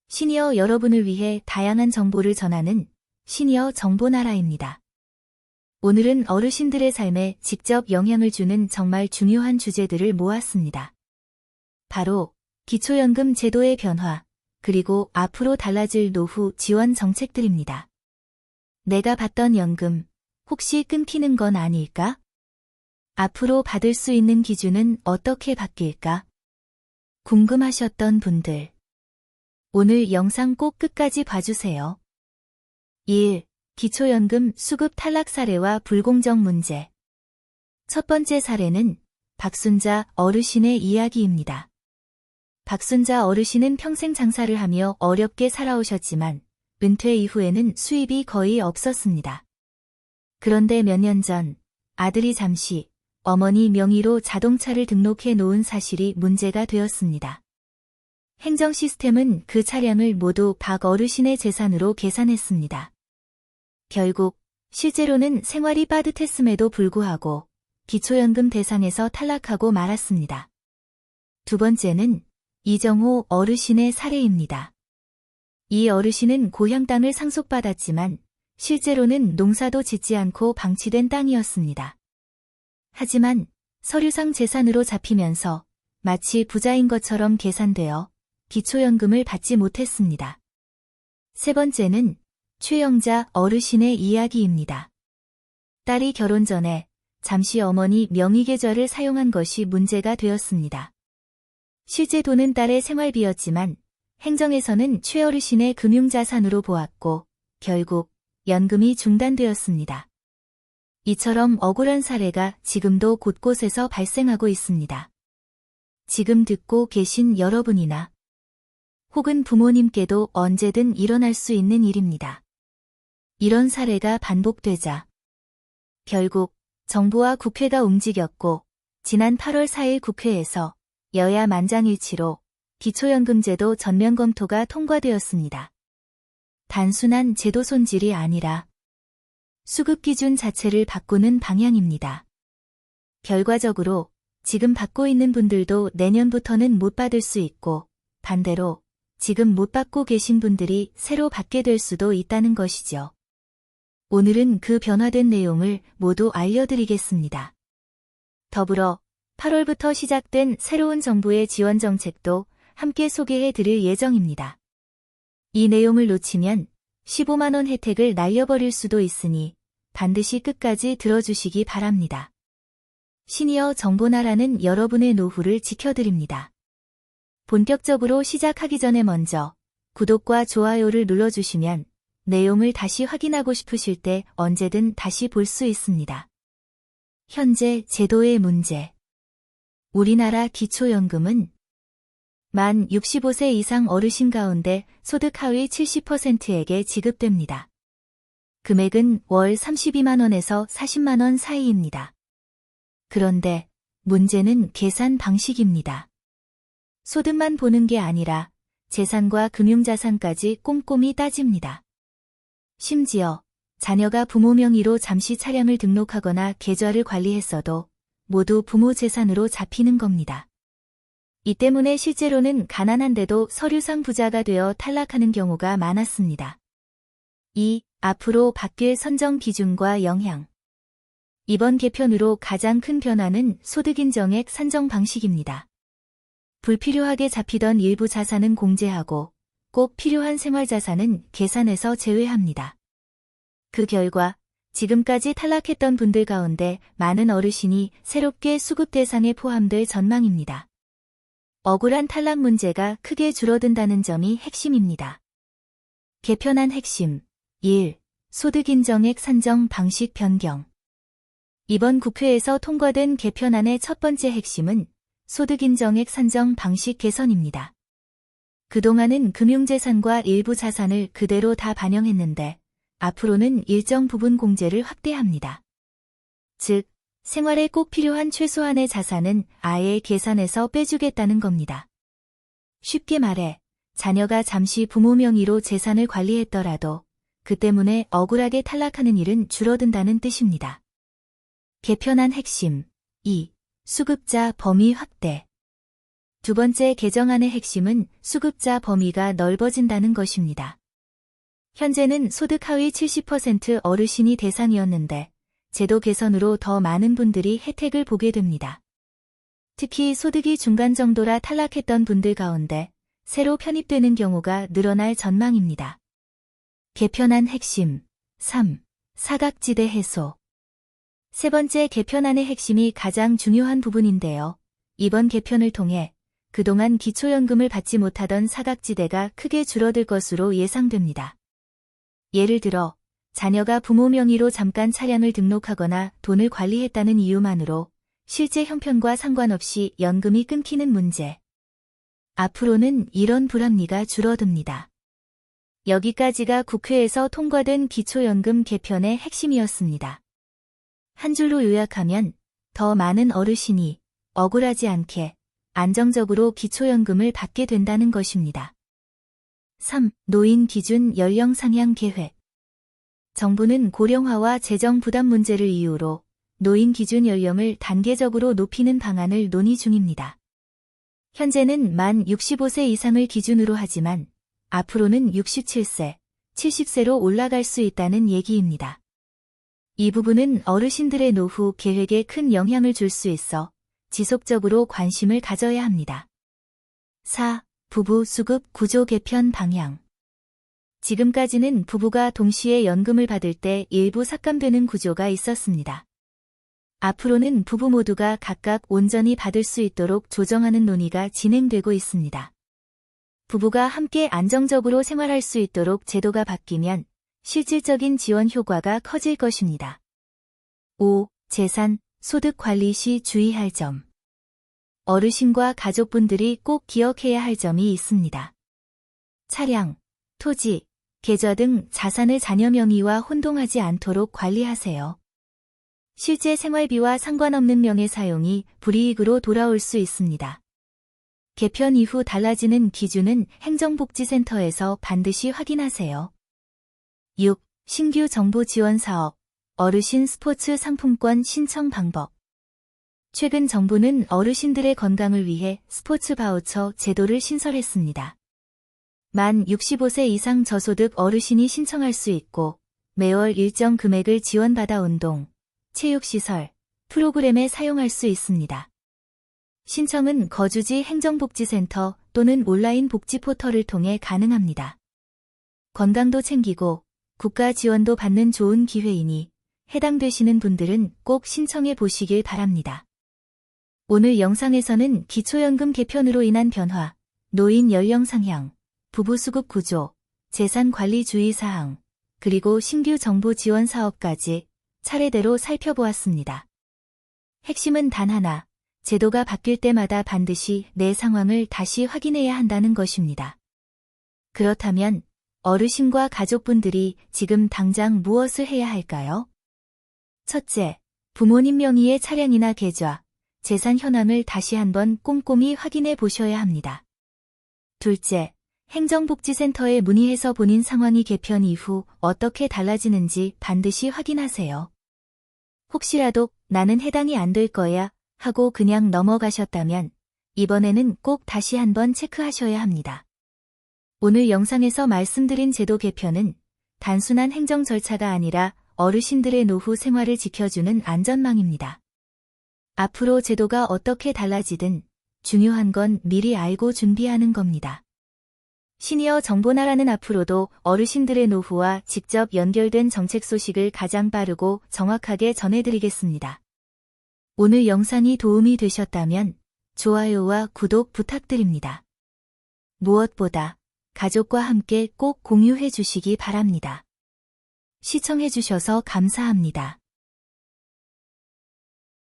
시니어 여러분을 위해 다양한 정보를 전하는 시니어 정보나라입니다. 오늘은 어르신들의 삶에 직접 영향을 주는 정말 중요한 주제들을 모았습니다. 바로 기초연금 제도의 변화, 그리고 앞으로 달라질 노후 지원 정책들입니다. 내가 받던 연금, 혹시 끊기는 건 아닐까? 앞으로 받을 수 있는 기준은 어떻게 바뀔까? 궁금하셨던 분들, 오늘 영상 꼭 끝까지 봐주세요. 1. 기초연금 수급 탈락 사례와 불공정 문제. 첫 번째 사례는 박순자 어르신의 이야기입니다. 박순자 어르신은 평생 장사를 하며 어렵게 살아오셨지만 은퇴 이후에는 수입이 거의 없었습니다. 그런데 몇 년 전 아들이 잠시 어머니 명의로 자동차를 등록해 놓은 사실이 문제가 되었습니다. 행정 시스템은 그 차량을 모두 박 어르신의 재산으로 계산했습니다. 결국 실제로는 생활이 빠듯했음에도 불구하고 기초연금 대상에서 탈락하고 말았습니다. 두 번째는 이정호 어르신의 사례입니다. 이 어르신은 고향 땅을 상속받았지만 실제로는 농사도 짓지 않고 방치된 땅이었습니다. 하지만 서류상 재산으로 잡히면서 마치 부자인 것처럼 계산되어 기초연금을 받지 못했습니다. 세 번째는 최영자 어르신의 이야기입니다. 딸이 결혼 전에 잠시 어머니 명의계좌를 사용한 것이 문제가 되었습니다. 실제 돈은 딸의 생활비였지만 행정에서는 최 어르신의 금융자산으로 보았고 결국 연금이 중단되었습니다. 이처럼 억울한 사례가 지금도 곳곳에서 발생하고 있습니다. 지금 듣고 계신 여러분이나 혹은 부모님께도 언제든 일어날 수 있는 일입니다. 이런 사례가 반복되자 결국 정부와 국회가 움직였고 지난 8월 4일 국회에서 여야 만장일치로 기초연금제도 전면 검토가 통과되었습니다. 단순한 제도 손질이 아니라 수급 기준 자체를 바꾸는 방향입니다. 결과적으로 지금 받고 있는 분들도 내년부터는 못 받을 수 있고 반대로 지금 못 받고 계신 분들이 새로 받게 될 수도 있다는 것이죠. 오늘은 그 변화된 내용을 모두 알려드리겠습니다. 더불어 8월부터 시작된 새로운 정부의 지원 정책도 함께 소개해 드릴 예정입니다. 이 내용을 놓치면 15만원 혜택을 날려버릴 수도 있으니 반드시 끝까지 들어주시기 바랍니다. 시니어 정보나라는 여러분의 노후를 지켜드립니다. 본격적으로 시작하기 전에 먼저 구독과 좋아요를 눌러주시면 내용을 다시 확인하고 싶으실 때 언제든 다시 볼 수 있습니다. 현재 제도의 문제. 우리나라 기초연금은 만 65세 이상 어르신 가운데 소득 하위 70%에게 지급됩니다. 금액은 월 32만원에서 40만원 사이입니다. 그런데 문제는 계산 방식입니다. 소득만 보는 게 아니라 재산과 금융자산까지 꼼꼼히 따집니다. 심지어 자녀가 부모 명의로 잠시 차량을 등록하거나 계좌를 관리했어도 모두 부모 재산으로 잡히는 겁니다. 이 때문에 실제로는 가난한데도 서류상 부자가 되어 탈락하는 경우가 많았습니다. 2. 앞으로 바뀔 선정 기준과 영향. 이번 개편으로 가장 큰 변화는 소득인정액 산정 방식입니다. 불필요하게 잡히던 일부 자산은 공제하고 꼭 필요한 생활자산은 계산에서 제외합니다. 그 결과 지금까지 탈락했던 분들 가운데 많은 어르신이 새롭게 수급 대상에 포함될 전망입니다. 억울한 탈락 문제가 크게 줄어든다는 점이 핵심입니다. 개편안 핵심 1. 소득인정액 산정 방식 변경. 이번 국회에서 통과된 개편안의 첫 번째 핵심은 소득인정액 산정 방식 개선입니다. 그동안은 금융재산과 일부 자산을 그대로 다 반영했는데 앞으로는 일정 부분 공제를 확대합니다. 즉, 생활에 꼭 필요한 최소한의 자산은 아예 계산에서 빼주겠다는 겁니다. 쉽게 말해 자녀가 잠시 부모 명의로 재산을 관리했더라도 그 때문에 억울하게 탈락하는 일은 줄어든다는 뜻입니다. 개편안 핵심 2. 수급자 범위 확대. 두 번째 개정안의 핵심은 수급자 범위가 넓어진다는 것입니다. 현재는 소득 하위 70% 어르신이 대상이었는데 제도 개선으로 더 많은 분들이 혜택을 보게 됩니다. 특히 소득이 중간 정도라 탈락했던 분들 가운데 새로 편입되는 경우가 늘어날 전망입니다. 개편안 핵심 3. 사각지대 해소. 세 번째 개편안의 핵심이 가장 중요한 부분인데요. 이번 개편을 통해 그동안 기초연금을 받지 못하던 사각지대가 크게 줄어들 것으로 예상됩니다. 예를 들어 자녀가 부모 명의로 잠깐 차량을 등록하거나 돈을 관리했다는 이유만으로 실제 형편과 상관없이 연금이 끊기는 문제. 앞으로는 이런 불합리가 줄어듭니다. 여기까지가 국회에서 통과된 기초연금 개편의 핵심이었습니다. 한 줄로 요약하면 더 많은 어르신이 억울하지 않게 안정적으로 기초연금을 받게 된다는 것입니다. 3. 노인 기준 연령 상향 계획. 정부는 고령화와 재정 부담 문제를 이유로 노인 기준 연령을 단계적으로 높이는 방안을 논의 중입니다. 현재는 만 65세 이상을 기준으로 하지만 앞으로는 67세, 70세로 올라갈 수 있다는 얘기입니다. 이 부분은 어르신들의 노후 계획에 큰 영향을 줄 수 있어 지속적으로 관심을 가져야 합니다. 4. 부부 수급 구조 개편 방향. 지금까지는 부부가 동시에 연금을 받을 때 일부 삭감되는 구조가 있었습니다. 앞으로는 부부 모두가 각각 온전히 받을 수 있도록 조정하는 논의가 진행되고 있습니다. 부부가 함께 안정적으로 생활할 수 있도록 제도가 바뀌면 실질적인 지원 효과가 커질 것입니다. 5. 재산, 소득 관리 시 주의할 점. 어르신과 가족분들이 꼭 기억해야 할 점이 있습니다. 차량, 토지, 계좌 등 자산을 자녀 명의와 혼동하지 않도록 관리하세요. 실제 생활비와 상관없는 명의 사용이 불이익으로 돌아올 수 있습니다. 개편 이후 달라지는 기준은 행정복지센터에서 반드시 확인하세요. 6. 신규 정부 지원 사업, 어르신 스포츠 상품권 신청 방법. 최근 정부는 어르신들의 건강을 위해 스포츠 바우처 제도를 신설했습니다. 만 65세 이상 저소득 어르신이 신청할 수 있고 매월 일정 금액을 지원받아 운동, 체육시설, 프로그램에 사용할 수 있습니다. 신청은 거주지 행정복지센터 또는 온라인 복지 포털을 통해 가능합니다. 건강도 챙기고 국가 지원도 받는 좋은 기회이니 해당되시는 분들은 꼭 신청해 보시길 바랍니다. 오늘 영상에서는 기초연금 개편으로 인한 변화, 노인 연령 상향, 부부 수급 구조, 재산 관리 주의사항, 그리고 신규 정부 지원 사업까지 차례대로 살펴보았습니다. 핵심은 단 하나, 제도가 바뀔 때마다 반드시 내 상황을 다시 확인해야 한다는 것입니다. 그렇다면 어르신과 가족분들이 지금 당장 무엇을 해야 할까요? 첫째, 부모님 명의의 차량이나 계좌, 재산 현황을 다시 한번 꼼꼼히 확인해 보셔야 합니다. 둘째, 행정복지센터에 문의해서 본인 상황이 개편 이후 어떻게 달라지는지 반드시 확인하세요. 혹시라도 나는 해당이 안 될 거야 하고 그냥 넘어가셨다면 이번에는 꼭 다시 한번 체크하셔야 합니다. 오늘 영상에서 말씀드린 제도 개편은 단순한 행정 절차가 아니라 어르신들의 노후 생활을 지켜주는 안전망입니다. 앞으로 제도가 어떻게 달라지든 중요한 건 미리 알고 준비하는 겁니다. 시니어 정보나라는 앞으로도 어르신들의 노후와 직접 연결된 정책 소식을 가장 빠르고 정확하게 전해드리겠습니다. 오늘 영상이 도움이 되셨다면 좋아요와 구독 부탁드립니다. 무엇보다 가족과 함께 꼭 공유해 주시기 바랍니다. 시청해 주셔서 감사합니다.